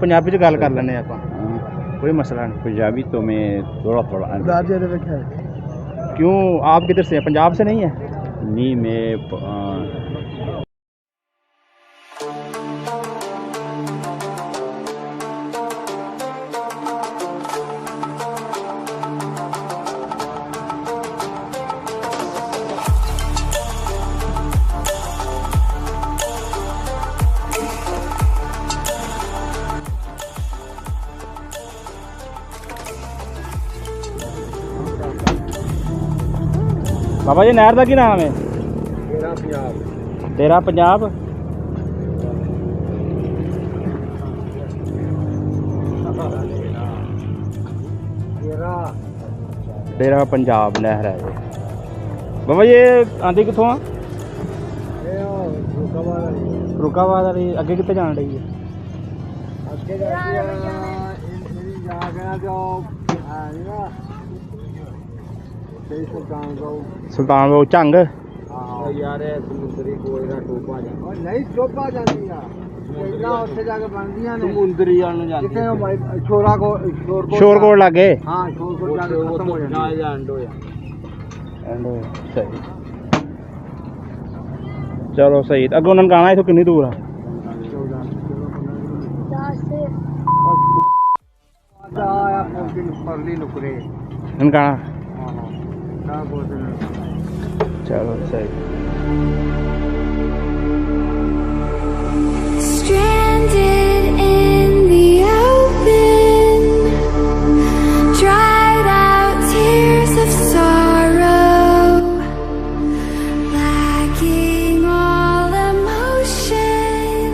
पंजाबी च गल कर लैने आपां, कोई मसला नहीं। पंजाबी तो मैं थोड़ा क्यों, आप किधर से हैं? पंजाब से नहीं है? नहीं, मैं बाबा जी नहर का की नाम है? तेरा पंजाब। तेरा पंजाब नहर है बाबा। ये आंधी कितों आ? फरुखाबाद वाली। अगे कितने जान रही है? सुल्तान वो झंग यार समुंदरी कोई ना टोपा नहीं टोपा जाती है उत्थे जाके बनदियां ने समुंदरी वाल जाती जिथे छोरा को शोरकोट लागे। हां शोरकोट जाके खत्म हो जाती है। एंड होया सही। चलो सही। अगों ननकाना इथों कितनी दूर है? ननकाना। चलो सही। Stranded in the open, dried out tears of sorrow, lacking all emotion,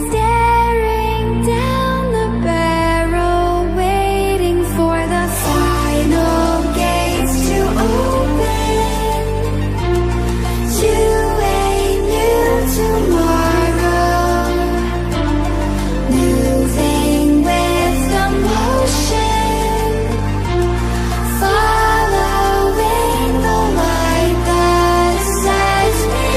staring down the barrel, waiting for the final gates to open to a new tomorrow, moving with the motion, following the light that sets me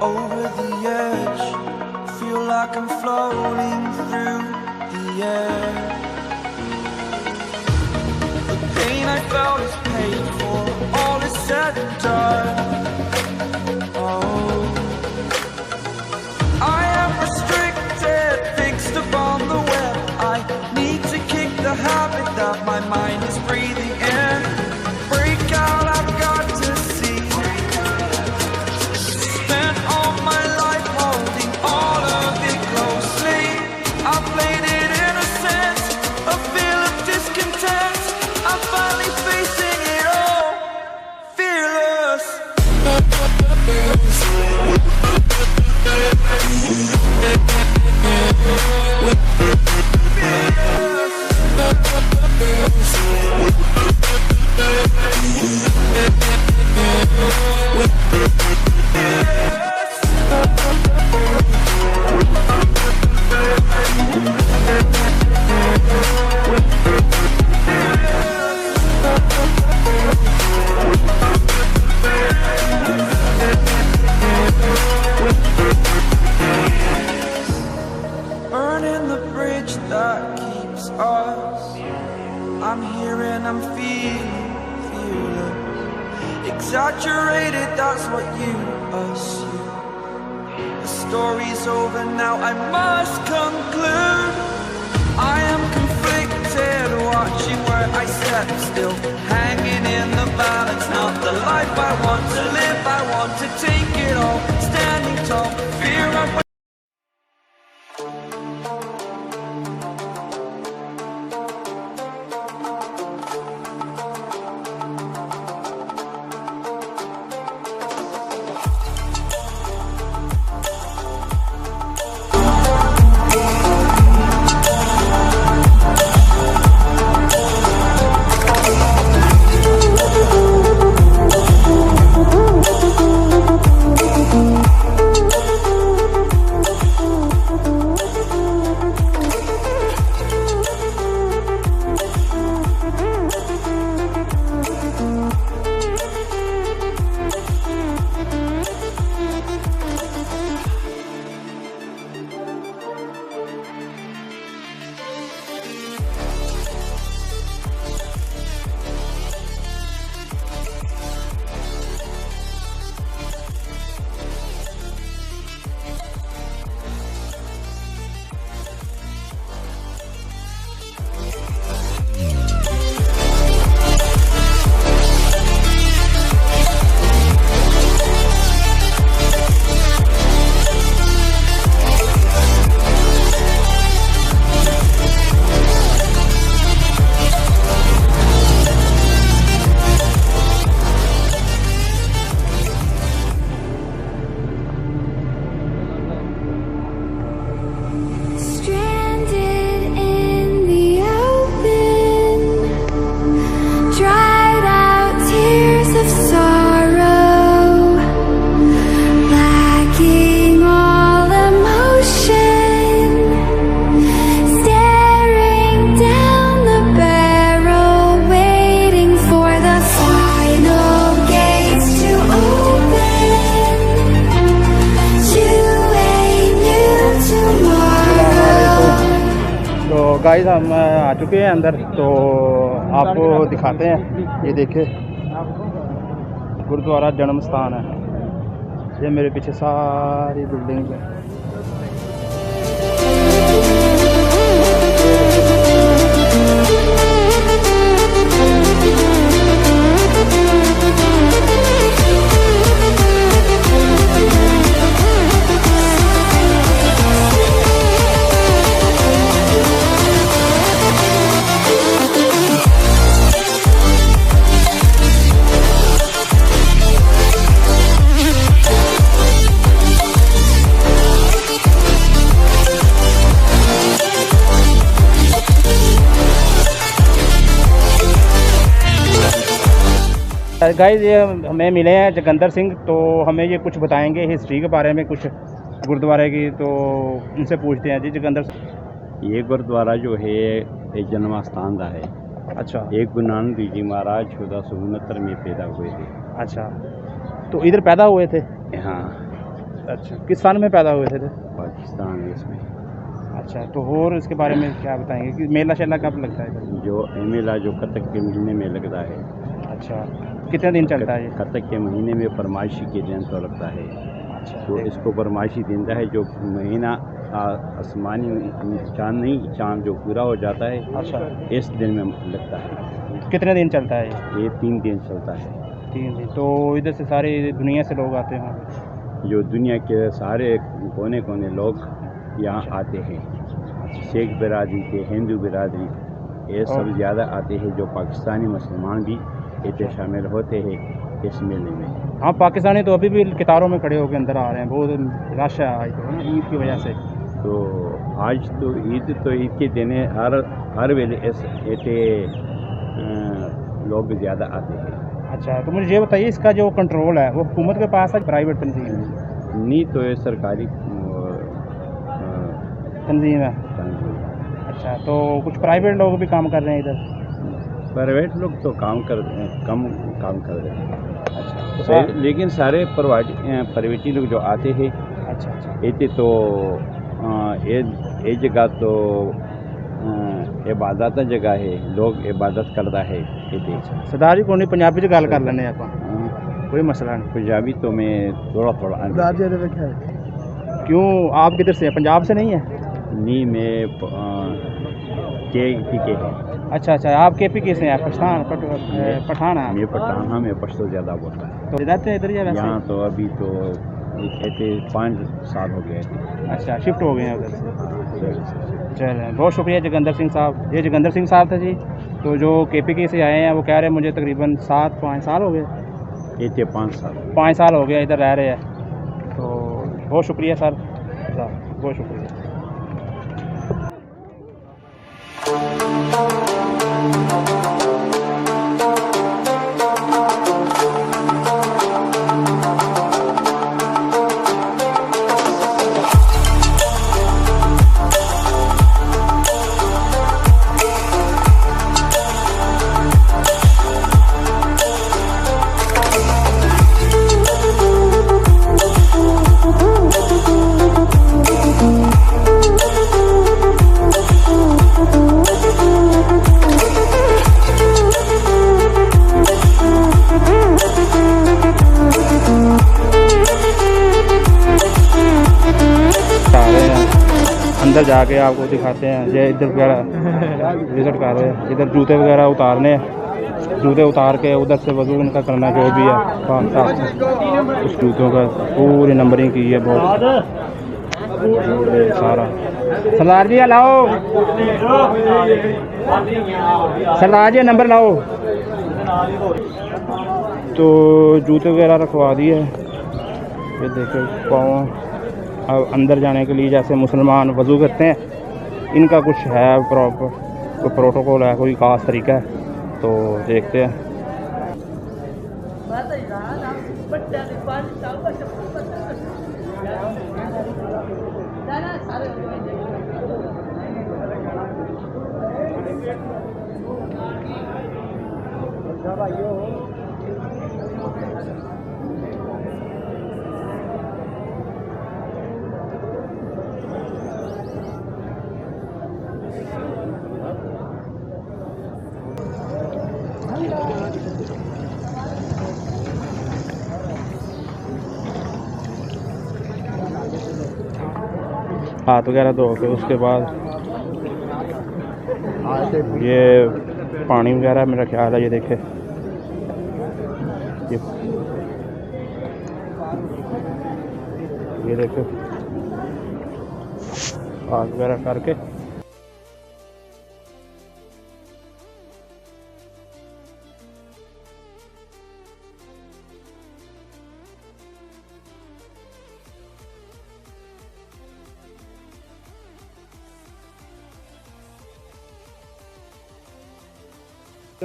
over the edge, feel like I'm floating through the air. The pain I felt is paid for, all is said and done. Oh, I am restricted, fixed upon the web. I need to kick the habit that my mind is breathing in. Break out, I've got to see. Spent all my life holding all of it closely. I that keeps us. I'm here and I'm feeling fearless. Exaggerated, that's what you assume. The story's over now, I must conclude. I am conflicted, watching where I step still, hanging in the balance. Not the life I want to live, I want to take it all, standing tall, fear of guys हम आ चुके हैं अंदर, तो आपको दिखाते हैं। ये देखिए गुरुद्वारा जन्म स्थान है। ये मेरे पीछे सारी बिल्डिंग्स हैं। गाइस ये हमें मिले हैं जोगिंदर सिंह, तो हमें ये कुछ बताएंगे हिस्ट्री के बारे में, कुछ गुरुद्वारे की, तो उनसे पूछते हैं। जी जोगिंदर सिंह, ये गुरुद्वारा जो है एक जन्म स्थान का है। अच्छा। एक गुरु नानक देव जी महाराज 1469 में पैदा हुए थे। अच्छा, तो इधर पैदा हुए थे? हाँ। अच्छा, किस साल में पैदा हुए थे? पाकिस्तान इसमें। अच्छा, तो और इसके बारे में क्या बताएंगे कि मेला शेला कब लगता है? जो मेला जो कतक के महीने में लगता है। अच्छा, कितने दिन चलता है? कतक के महीने में फरमाइशी के दिन तो लगता है। अच्छा, तो इसको फरमाइशी देता है जो महीना आसमानी चांद जो पूरा हो जाता है। अच्छा, इस दिन में लगता है। कितने दिन चलता है? ये 3 दिन चलता है। 3 दिन। तो इधर से सारी दुनिया से लोग आते हैं? जो दुनिया के सारे कोने कोने लोग यहाँ आते हैं। सिख बिरादरी के, हिंदू बिरादरी, ये सब ज़्यादा आते हैं। जो पाकिस्तानी मुसलमान भी इतने शामिल होते हैं इस मेले में। हाँ, पाकिस्तानी तो अभी भी कतारों में खड़े होकर अंदर आ रहे हैं, बहुत रश है आज तो ना ईद की वजह से। तो आज तो ईद के दिन हर वेले ऐसे लोग ज़्यादा आते हैं। अच्छा, तो मुझे ये बताइए इसका जो कंट्रोल है वो हुकूमत के पास है, प्राइवेट तंजीम है? नहीं, तो ये सरकारी तंजीम है। अच्छा, तो कुछ प्राइवेट लोग भी काम कर रहे हैं इधर? प्राइवेट लोग तो कम काम कर रहे हैं। अच्छा, तो लेकिन सारे प्राइवेटी लोग जो आते हैं। अच्छा, ये तो ये जगह तो इबादत दा जगह है, लोग इबादत करता है इत्थे। सरदार जी कोई पंजाबी च गल कर लैने आपां, कोई मसला नहीं। पंजाबी तो मैं थोड़ा थोड़ा क्यों आप किधर से हैं? पंजाब से नहीं है? नहीं, मैं के है। अच्छा अच्छा, आप KPK से हैं? पठान है? मैं पठान हाँ, मैं पश्तो ज़्यादा बोलता है। तो रहते हैं इधर या वैसे? यहाँ तो अभी तो कहते 5 साल हो गए थे। अच्छा, शिफ्ट हो गए हैं उधर से। चलें, बहुत शुक्रिया जोगिंदर सिंह साहब। ये जोगिंदर सिंह साहब थे जी, तो जो KPK से आए हैं, वो कह रहे हैं मुझे तकरीबन 5 साल हो गए। ये 5 साल हो गया इधर रह रहे हैं। तो बहुत शुक्रिया सर, बहुत शुक्रिया। अंदर जाके आपको दिखाते हैं। ये इधर वगैरह विज़िट कर रहे हैं, इधर जूते वगैरह उतारने हैं, जूते उतार के उधर से वजू इनका करना जो भी है काम साहब। उस जूतों का पूरी नंबरिंग की है बहुत सारा। सरदार जी लाओ, सरदार जी नंबर लाओ। तो जूते वगैरह रखवा दिए, ये देखो पाँव। अब अंदर जाने के लिए जैसे मुसलमान वज़ू करते हैं, इनका कुछ है प्रॉपर कोई प्रोटोकॉल है, कोई ख़ास तरीका है, तो देखते हैं। हाथ वगैरह धो के उसके बाद ये पानी वगैरह मेरा ख्याल है, ये देखे ये देखो हाथ वगैरह करके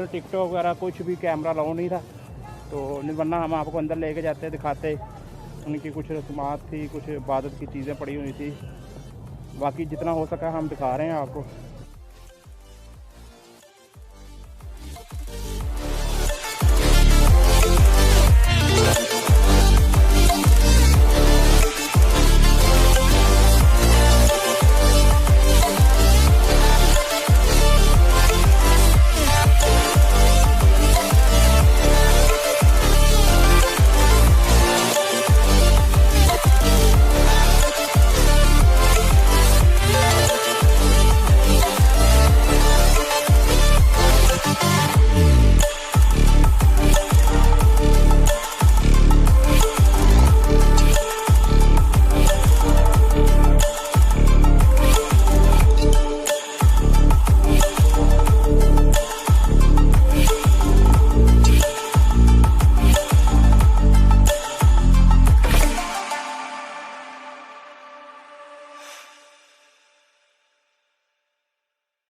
टिकटॉक वगैरह कुछ भी कैमरा लाओ नहीं था, तो वरना हम आपको अंदर लेके जाते दिखाते। उनकी कुछ रस्मात थी, कुछ इबादत की चीज़ें पड़ी हुई थी, बाकी जितना हो सका हम दिखा रहे हैं आपको।